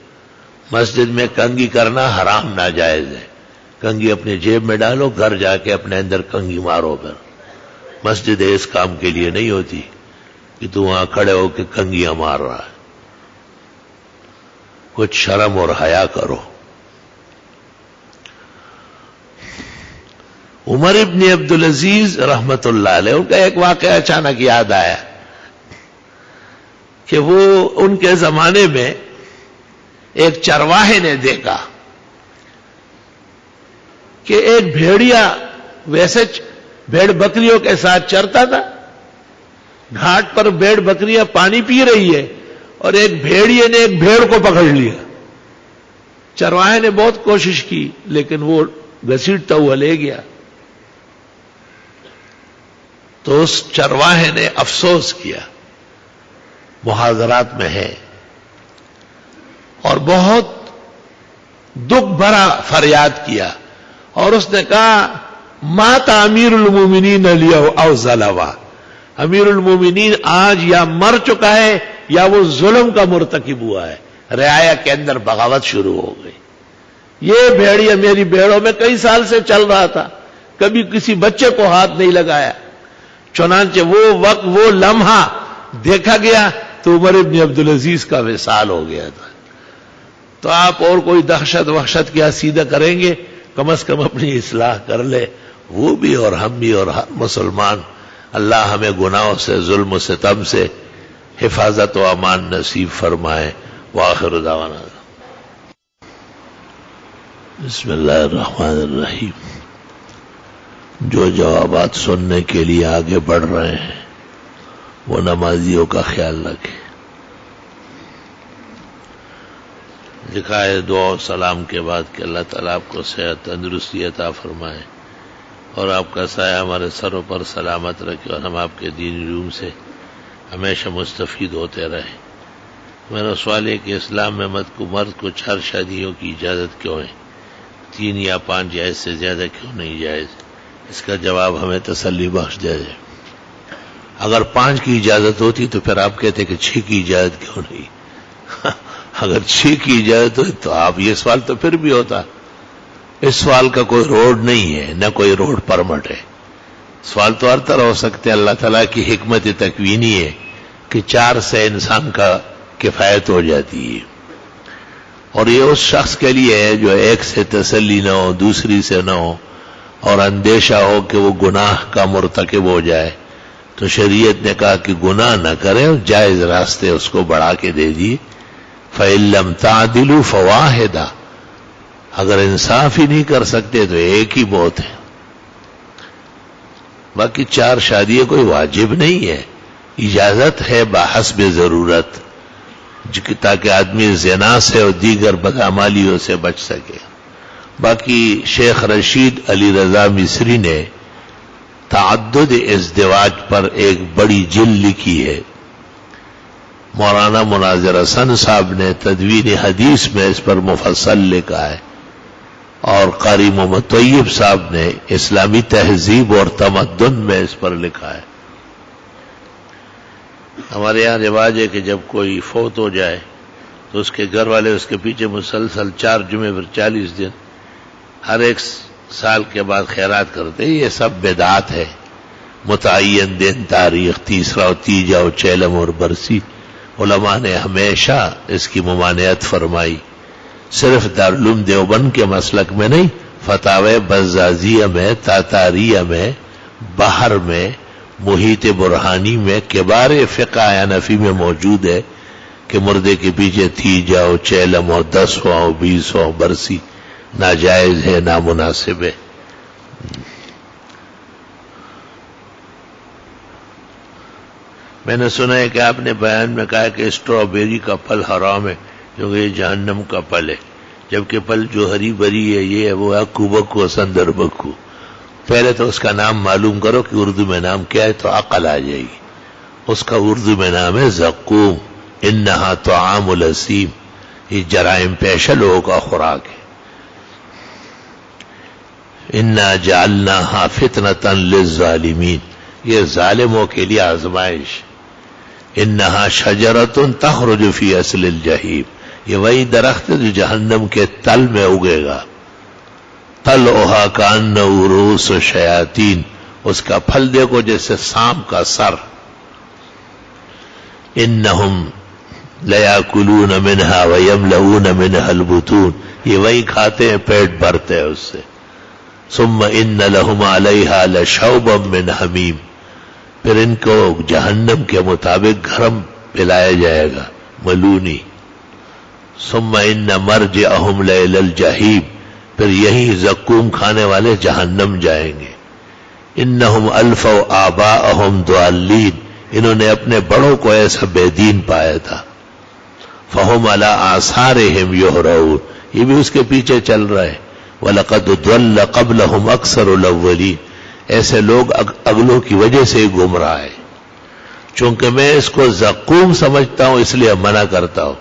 مسجد میں کنگھی کرنا حرام ناجائز ہے، کنگھی اپنے جیب میں ڈالو، گھر جا کے اپنے اندر کنگھی مارو، پھر مسجد اس کام کے لیے نہیں ہوتی کہ تو وہاں کھڑے ہو کے کنگھیاں مار رہا ہے، کچھ شرم اور حیا کرو۔ عمر ابن عبدالعزیز رحمت اللہ علیہ، ان کا ایک واقعہ اچانک یاد آیا کہ وہ ان کے زمانے میں ایک چرواہے نے دیکھا کہ ایک بھیڑیا ویسے بھیڑ بکریوں کے ساتھ چرتا تھا، گھاٹ پر بھیڑ بکریاں پانی پی رہی ہے اور ایک بھیڑیے نے ایک بھیڑ کو پکڑ لیا۔ چرواہے نے بہت کوشش کی لیکن وہ گھسیٹتا ہوا لے گیا، تو اس چرواہے نے افسوس کیا، محاضرات میں ہے، اور بہت دکھ بھرا فریاد کیا، اور اس نے کہا مات امیر المومنین علی او ظلما، امیر المومنین آج یا مر چکا ہے یا وہ ظلم کا مرتکب ہوا ہے، رعایا کے اندر بغاوت شروع ہو گئی۔ یہ بھیڑیا میری بھیڑوں میں کئی سال سے چل رہا تھا، کبھی کسی بچے کو ہاتھ نہیں لگایا، چنانچہ وہ وقت وہ لمحہ دیکھا گیا تو عمر ابن عبدالعزیز کا وصال ہو گیا تھا۔ تو آپ اور کوئی دہشت وحشت کیا سیدھا کریں گے، کم از کم اپنی اصلاح کر لے، وہ بھی اور ہم بھی اور ہر مسلمان۔ اللہ ہمیں گناہوں سے، ظلم و ستم سے حفاظت و امان نصیب فرمائے۔ وآخر دعوانا بسم اللہ الرحمن الرحیم. جو جوابات سننے کے لیے آگے بڑھ رہے ہیں وہ نمازیوں کا خیال رکھیں. لکھا ہے دعا و سلام کے بعد کہ اللہ تعالیٰ آپ کو صحت تندرستی عطا فرمائے اور آپ کا سایہ ہمارے سروں پر سلامت رکھے اور ہم آپ کے دینی علوم سے ہمیشہ مستفید ہوتے رہیں. میرا سوال ہے کہ اسلام میں مرد کو 4 شادیوں کی اجازت کیوں ہے؟ 3 یا 5 یا اس سے زیادہ کیوں نہیں جائز؟ اس کا جواب ہمیں تسلی بخش دے جائے. اگر 5 کی اجازت ہوتی تو پھر آپ کہتے کہ 6 کی اجازت کیوں نہیں؟ اگر 6 کی اجازت ہوئی تو آپ یہ سوال تو پھر بھی ہوتا. اس سوال کا کوئی روڈ نہیں ہے، نہ کوئی روڈ پرمٹ ہے. سوال تو ہر طرح ہو سکتے. اللہ تعالیٰ کی حکمت تکوینی ہے کہ 4 سے انسان کا کفایت ہو جاتی ہے، اور یہ اس شخص کے لیے ہے جو ایک سے تسلی نہ ہو، دوسری سے نہ ہو، اور اندیشہ ہو کہ وہ گناہ کا مرتکب ہو جائے. تو شریعت نے کہا کہ گناہ نہ کرے اور جائز راستے اس کو بڑھا کے دے دی. فَإِن لَّمْ تَعْدِلُوا فَوَاحِدًا، اگر انصاف ہی نہیں کر سکتے تو ایک ہی بہت ہے. باقی 4 شادیاں کوئی واجب نہیں ہے، اجازت ہے بحسب ضرورت، تاکہ آدمی زنا سے اور دیگر بدعمالیوں سے بچ سکے. باقی شیخ رشید علی رضا مصری نے تعدد ازدواج پر ایک بڑی جلد لکھی ہے. مولانا مناظر حسن صاحب نے تدوین حدیث میں اس پر مفصل لکھا ہے، اور قاری محمد طیب صاحب نے اسلامی تہذیب اور تمدن میں اس پر لکھا ہے. ہمارے یہاں رواج ہے کہ جب کوئی فوت ہو جائے تو اس کے گھر والے اس کے پیچھے مسلسل 4 جمعے پر 40 دن ہر ایک سال کے بعد خیرات کرتے. یہ سب بدعات ہے. متعین دن، تاریخ، تیسرا و تیجا و چیلم اور برسی، علماء نے ہمیشہ اس کی ممانعت فرمائی. صرف دارالعلوم دیوبند کے مسلک میں نہیں، فتاوی بزازیہ میں، تاتاریہ میں، بحر میں، محیط برہانی میں، کبار فقہ حنفی میں موجود ہے کہ مردے کے پیچھے تیجا و چیلم اور 10 و 20 و برسی ناجائز ہے، نامناسب ہے. میں نے سنا ہے کہ آپ نے بیان میں کہا کہ اسٹرابیری کا پھل حرام ہے کیونکہ یہ جہنم کا پھل ہے، جبکہ پھل جو ہری بری ہے یہ ہے وہ اکو بکو سندر بکو. پہلے تو اس کا نام معلوم کرو کہ اردو میں نام کیا ہے تو عقل آ جائے گی. اس کا اردو میں نام ہے زقوم. انہا طعام الاسیم، یہ جرائم پیشہ لوگوں کا خوراک ہے. انا جعلناها فتنة للظالمین، یہ ظالموں کے لیے آزمائش. انہا شجرۃ تخرج فی اصل الجحیم، یہ وہی درخت ہے جو جہنم کے تل میں اگے گا. طلعها کأنه رؤوس الشیاطین، اس کا پھل دیکھو جیسے سانپ کا سر. انہم لیاکلون منها ویملؤون منها البطون، یہ وہی کھاتے ہیں، پیٹ بھرتے ہیں اس سے. ثم ان لهم علیہا لشوبا من حمیم، پھر ان کو جہنم کے مطابق گرم پلایا جائے گا، ملونی. ثم ان مرجعہم لیل الجحیم، پھر یہی زقوم کھانے والے جہنم جائیں گے. انہم الفوا آباءہم ضالین، انہوں نے اپنے بڑوں کو ایسا بے دین پایا تھا. فہم علی آثارہم یہرعون، یہ بھی اس کے پیچھے چل رہا ہے. وَلَقَدْ ضَلَّ قَبْلَهُمْ أَكْثَرُ الْأَوَّلِينَ، ایسے لوگ اگلوں کی وجہ سے گمراہ ہے. چونکہ میں اس کو زقوم سمجھتا ہوں اس لیے منع کرتا ہوں،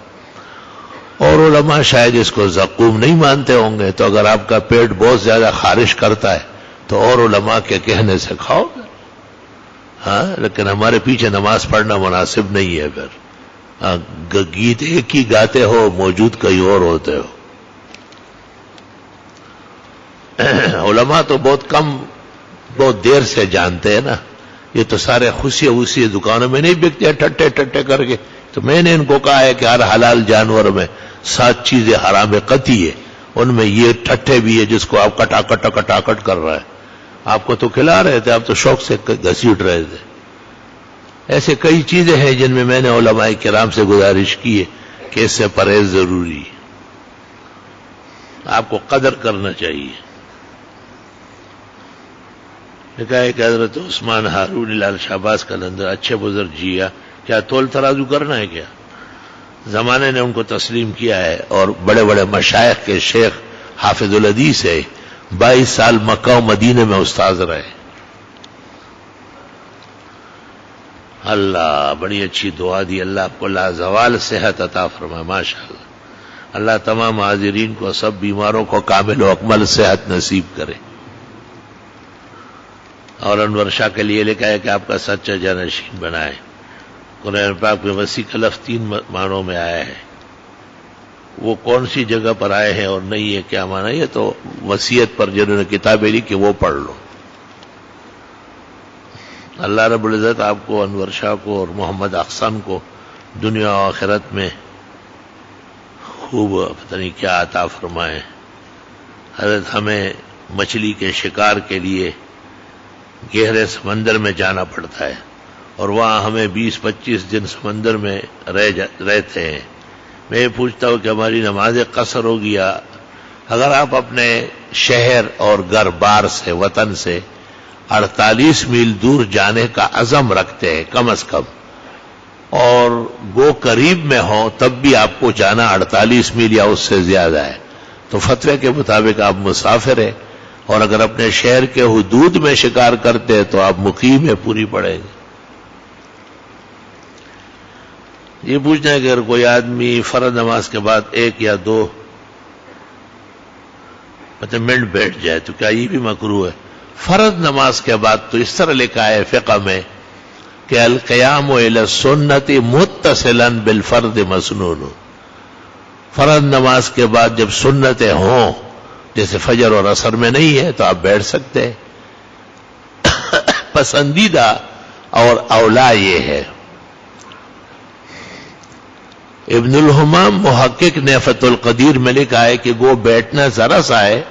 اور علماء شاید اس کو زقوم نہیں مانتے ہوں گے. تو اگر آپ کا پیٹ بہت زیادہ خارش کرتا ہے تو اور علماء کے کہنے سے کھاؤ گے. ہاں، لیکن ہمارے پیچھے نماز پڑھنا مناسب نہیں ہے. پھر گیت ایک ہی گاتے ہو، موجود کئی اور ہوتے ہو. علماء تو بہت کم، بہت دیر سے جانتے ہیں نا. یہ تو سارے خوشی دکانوں میں نہیں بکتے ہیں ٹھٹے ٹھٹے کر کے. تو میں نے ان کو کہا ہے کہ ہر حلال جانور میں 7 چیزیں حرام قطعی ہے، ان میں یہ ٹھٹے بھی ہے جس کو آپ کٹاکٹ کر رہا ہے. آپ کو تو کھلا رہے تھے، آپ تو شوق سے گھسیٹ رہے تھے. ایسے کئی چیزیں ہیں جن میں نے علماء کرام سے گزارش کی ہے کہ اس سے پرہیز ضروری ہے، آپ کو قدر کرنا چاہیے۔ لکھا ہے کہ حضرت عثمان ہارون لال شہباز قلندر اچھے بزرگ جیا، کیا تول ترازو کرنا ہے کیا؟ زمانے نے ان کو تسلیم کیا ہے، اور بڑے بڑے مشائخ کے شیخ حافظ الحدیث ہے، 22 سال مکہ و مدینے میں استاذ رہے۔ اللہ بڑی اچھی دعا دی، اللہ آپ کو لازوال صحت عطا فرمائے، ماشاءاللہ۔ اللہ تمام حاضرین کو، سب بیماروں کو کامل و اکمل صحت نصیب کرے۔ اور انور شاہ کے لیے لکھا ہے کہ آپ کا سچا جانشین بنائے۔ قرآن پاک میں وسیع کا لفظ 3 معنوں میں آیا ہے، وہ کون سی جگہ پر آئے ہیں اور نہیں ہے کیا معنی، یہ تو وصیت پر جنہوں نے کتابیں لکھی وہ پڑھ لو۔ اللہ رب العزت آپ کو، انور شاہ کو اور محمد احسن کو دنیا و آخرت میں خوب پتہ نہیں کیا عطا فرمائے۔ حضرت ہمیں مچھلی کے شکار کے لیے گہرے سمندر میں جانا پڑتا ہے، اور وہاں ہمیں 20-25 دن سمندر میں رہتے ہیں۔ میں یہ پوچھتا ہوں کہ ہماری نماز قصر ہو گیا؟ اگر آپ اپنے شہر اور گھر بار سے، وطن سے 48 میل دور جانے کا عزم رکھتے ہیں کم از کم، اور گو قریب میں ہوں تب بھی آپ کو جانا 48 میل یا اس سے زیادہ ہے، تو فتوے کے مطابق آپ مسافر ہیں، اور اگر اپنے شہر کے حدود میں شکار کرتے ہیں تو آپ مقیم ہے، پوری پڑیں گے۔ یہ پوچھنا ہے کہ اگر کوئی آدمی فرض نماز کے بعد 1 یا 2 منٹ بیٹھ جائے تو کیا یہ بھی مکروہ ہے؟ فرض نماز کے بعد تو اس طرح لکھا ہے فقہ میں کہ القیام الی السنت متصلا بالفرض مسنون، فرض نماز کے بعد جب سنتیں ہوں، جیسے فجر اور عصر میں نہیں ہے، تو آپ بیٹھ سکتے ہیں۔ پسندیدہ اور اولا یہ ہے۔ ابن الحمام محقق نے فتح القدیر میں لکھا ہے کہ وہ بیٹھنا ذرا سا ہے،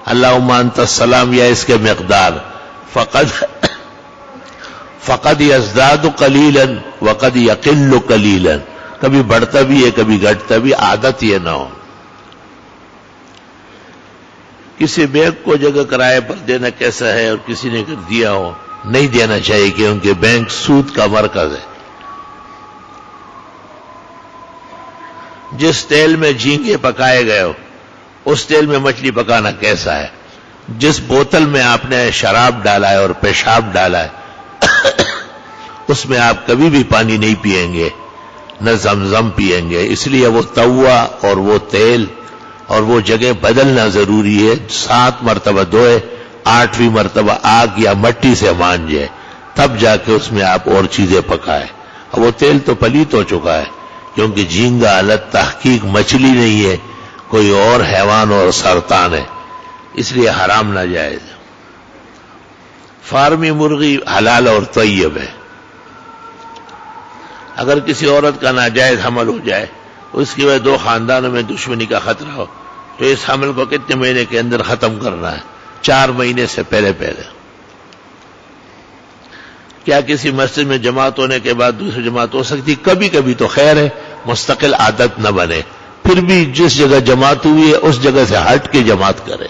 اللہم انت السلام یا اس کے مقدار، فقد یزداد قلیلا وقد یقل قلیلا، کبھی بڑھتا بھی ہے کبھی گھٹتا بھی، عادت یہ نہ ہو۔ کسی بینک کو جگہ کرائے پر دینا کیسا ہے، اور کسی نے اگر دیا ہو نہیں دینا چاہیے، کیونکہ بینک سود کا مرکز ہے۔ جس تیل میں جھینگے پکائے گئے ہو اس تیل میں مچھلی پکانا کیسا ہے؟ جس بوتل میں آپ نے شراب ڈالا ہے اور پیشاب ڈالا ہے اس میں آپ کبھی بھی پانی نہیں پئیں گے، نہ زمزم پئیں گے، اس لیے وہ توا اور وہ تیل اور وہ جگہ بدلنا ضروری ہے۔ 7 مرتبہ دھوئے، 8ویں مرتبہ آگ یا مٹی سے مانجے، تب جا کے اس میں آپ اور چیزیں پکائیں۔ اب وہ تیل تو پلیت ہو چکا ہے، کیونکہ جھینگا الگ تحقیق مچھلی نہیں ہے، کوئی اور حیوان اور سرطان ہے، اس لیے حرام ناجائز ہے۔ فارمی مرغی حلال اور طیب ہے۔ اگر کسی عورت کا ناجائز حمل ہو جائے، اس کی وجہ 2 خاندانوں میں دشمنی کا خطرہ ہو، تو اس حمل کو کتنے مہینے کے اندر ختم کرنا ہے؟ 4 مہینے سے پہلے۔ کیا کسی مسجد میں جماعت ہونے کے بعد دوسری جماعت ہو سکتی؟ کبھی کبھی تو خیر ہے، مستقل عادت نہ بنے، پھر بھی جس جگہ جماعت ہوئی ہے اس جگہ سے ہٹ کے جماعت کرے۔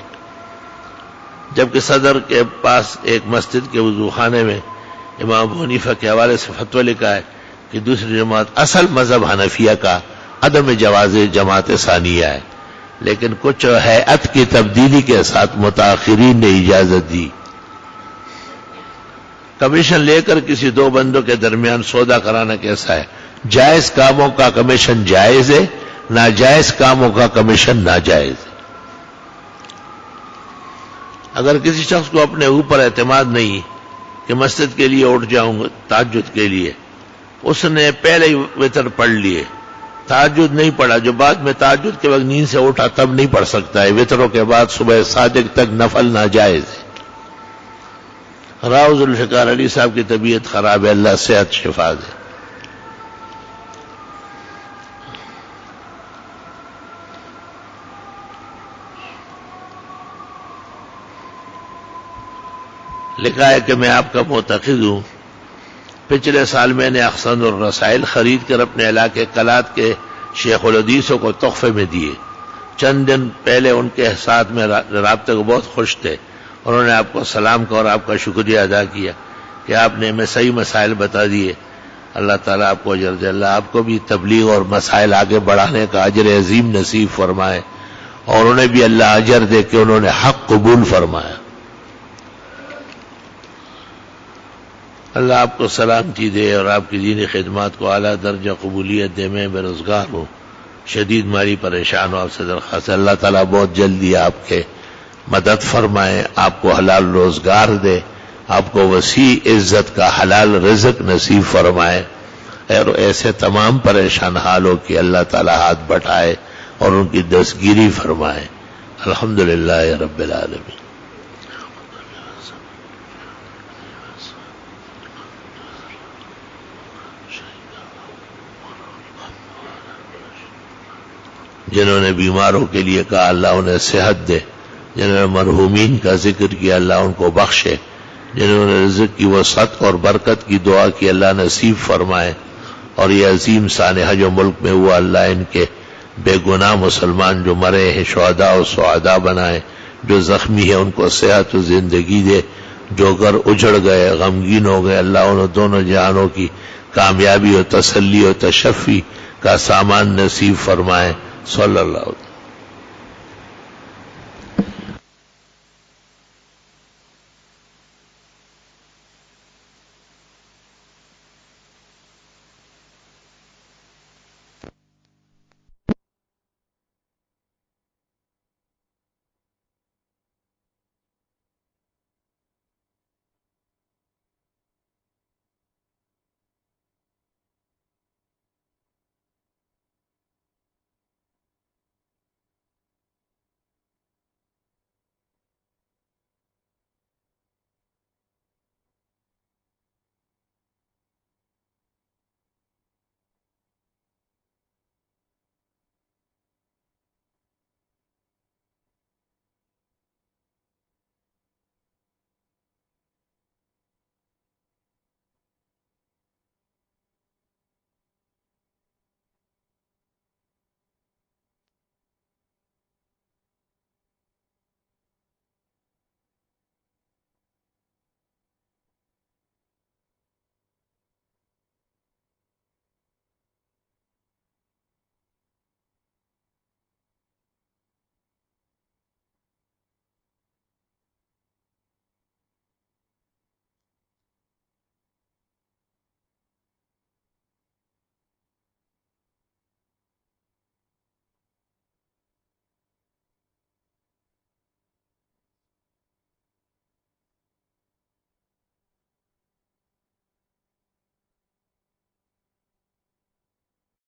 جبکہ صدر کے پاس ایک مسجد کے وضو خانے میں امام ابو حنیفہ کے حوالے سے فتویٰ لکھا ہے کہ دوسری جماعت اصل مذہب حنفیہ کا عدم جواز جماعت ثانیہ ہے، لیکن کچھ ہیئت کی تبدیلی کے ساتھ متاخرین نے اجازت دی۔ کمیشن لے کر کسی 2 بندوں کے درمیان سودا کرانا کیسا ہے؟ جائز کاموں کا کمیشن جائز ہے، ناجائز کاموں کا کمیشن ناجائز ہے۔ اگر کسی شخص کو اپنے اوپر اعتماد نہیں کہ مسجد کے لیے اٹھ جاؤں گا تہجد کے لیے، اس نے پہلے ہی وتر پڑھ لیے، تہجد نہیں پڑھا، جو بعد میں تہجد کے وقت نیند سے اٹھا تب نہیں پڑھ سکتا ہے، وتروں کے بعد صبح صادق تک نفل ناجائز ہے۔ راؤ ذوالفقار علی صاحب کی طبیعت خراب ہے، اللہ صحت شفا دے۔ لکھا ہے کہ میں آپ کا معتقد ہوں، پچھلے سال میں نے احسن الرسائل خرید کر اپنے علاقے کلات کے شیخ الحدیثوں کو تحفے میں دیے. چند دن پہلے ان کے ساتھ میں رابطے کو بہت خوش تھے. انہوں نے آپ کو سلام کہا اور آپ کا شکریہ ادا کیا کہ آپ نے ہمیں صحیح مسائل بتا دیے. اللہ تعالیٰ آپ کو اجر دے. اللہ آپ کو بھی تبلیغ اور مسائل آگے بڑھانے کا اجر عظیم نصیب فرمائے، اور انہیں بھی اللہ اجر دے کہ انہوں نے حق قبول فرمایا. اللہ آپ کو سلامتی دے اور آپ کی دینی خدمات کو اعلیٰ درجہ قبولیت دے. میں بے روزگار ہوں، شدید مالی پریشان ہوں. آپ سے درخواست ہے اللہ تعالیٰ بہت جلدی آپ کے مدد فرمائے، آپ کو حلال روزگار دے، آپ کو وسیع عزت کا حلال رزق نصیب فرمائے، اور ایسے تمام پریشان حالوں کی اللہ تعالیٰ ہاتھ بٹھائے اور ان کی دستگیری فرمائے. الحمدللہ رب العالمین. جنہوں نے بیماروں کے لیے کہا اللہ انہیں صحت دے، جنہوں نے مرحومین کا ذکر کیا اللہ ان کو بخشے، جنہوں نے رزق کی وسعت اور برکت کی دعا کی اللہ نصیب فرمائے، اور یہ عظیم سانحہ جو ملک میں ہوا اللہ ان کے بے گناہ مسلمان جو مرے ہیں شہداء و سعداء بنائے، جو زخمی ہیں ان کو صحت و زندگی دے، جو گھر اجڑ گئے غمگین ہو گئے اللہ ان دونوں جہانوں کی کامیابی و تسلی و تشفی کا سامان نصیب فرمائے. صلی اللہ علیہ وسلم.